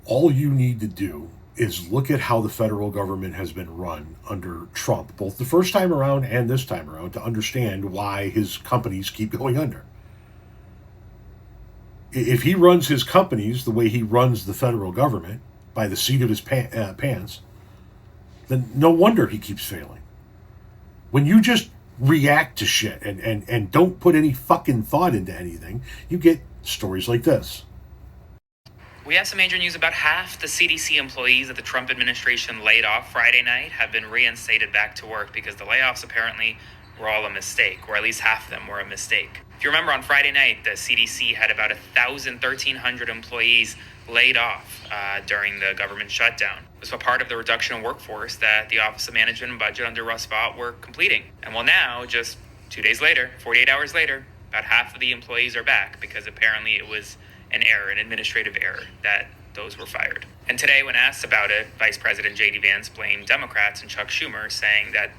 All you need to do is look at how the federal government has been run under Trump, both the first time around and this time around, to understand why his companies keep going under. If he runs his companies the way he runs the federal government, by the seat of his pants, then no wonder he keeps failing. When you just react to shit and don't put any fucking thought into anything, you get stories like this. We have some major news. About half the CDC employees that the Trump administration laid off Friday night have been reinstated back to work because the layoffs apparently were all a mistake, or at least half of them were a mistake. If you remember, on Friday night, the CDC had about 1,300 employees laid off during the government shutdown. It was a part of the reduction in workforce that the Office of Management and Budget under Russ Vought were completing. And well, now, just 2 days later, 48 hours later, about half of the employees are back because apparently it was an error, an administrative error, that those were fired. And today, when asked about it, Vice President J.D. Vance blamed Democrats and Chuck Schumer, saying that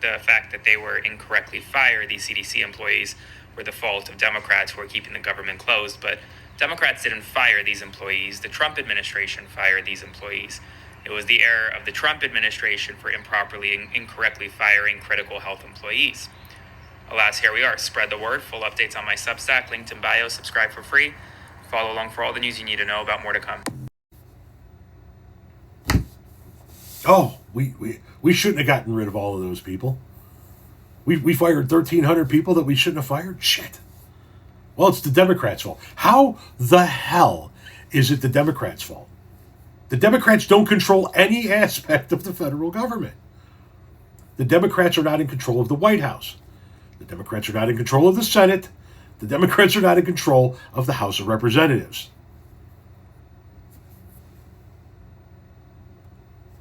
the fact that they were incorrectly fired, these CDC employees, were the fault of Democrats who were keeping the government closed. But Democrats didn't fire these employees. The Trump administration fired these employees. It was the error of the Trump administration for improperly and incorrectly firing critical health employees. Alas, here we are. Spread the word. Full updates on my Substack, linked in bio. Subscribe for free. Follow along for all the news you need to know about more to come. Oh, we shouldn't have gotten rid of all of those people. We fired 1,300 people that we shouldn't have fired? Shit. Well, it's the Democrats' fault. How the hell is it the Democrats' fault? The Democrats don't control any aspect of the federal government. The Democrats are not in control of the White House. The Democrats are not in control of the Senate. The Democrats are not in control of the House of Representatives.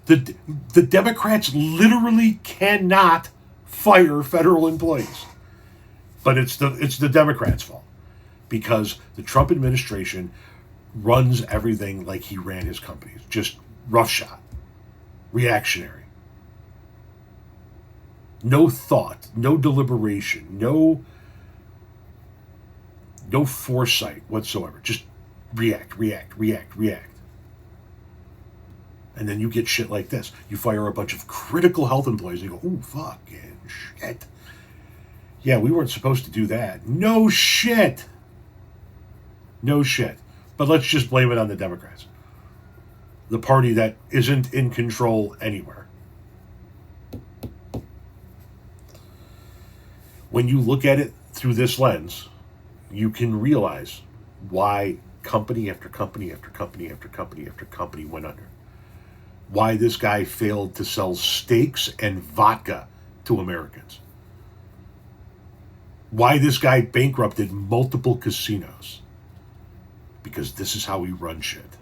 The Democrats literally cannot fire federal employees. But it's the Democrats' fault, because the Trump administration runs everything like he ran his companies. Just roughshod, reactionary. No thought, no deliberation, no foresight whatsoever. Just react. And then you get shit like this. You fire a bunch of critical health employees and you go, ooh, fucking shit. Yeah, we weren't supposed to do that. No shit. But let's just blame it on the Democrats. The party that isn't in control anywhere. When you look at it through this lens, you can realize why company after company after company after company after company went under. Why this guy failed to sell steaks and vodka to Americans. Why this guy bankrupted multiple casinos. Because this is how we run shit.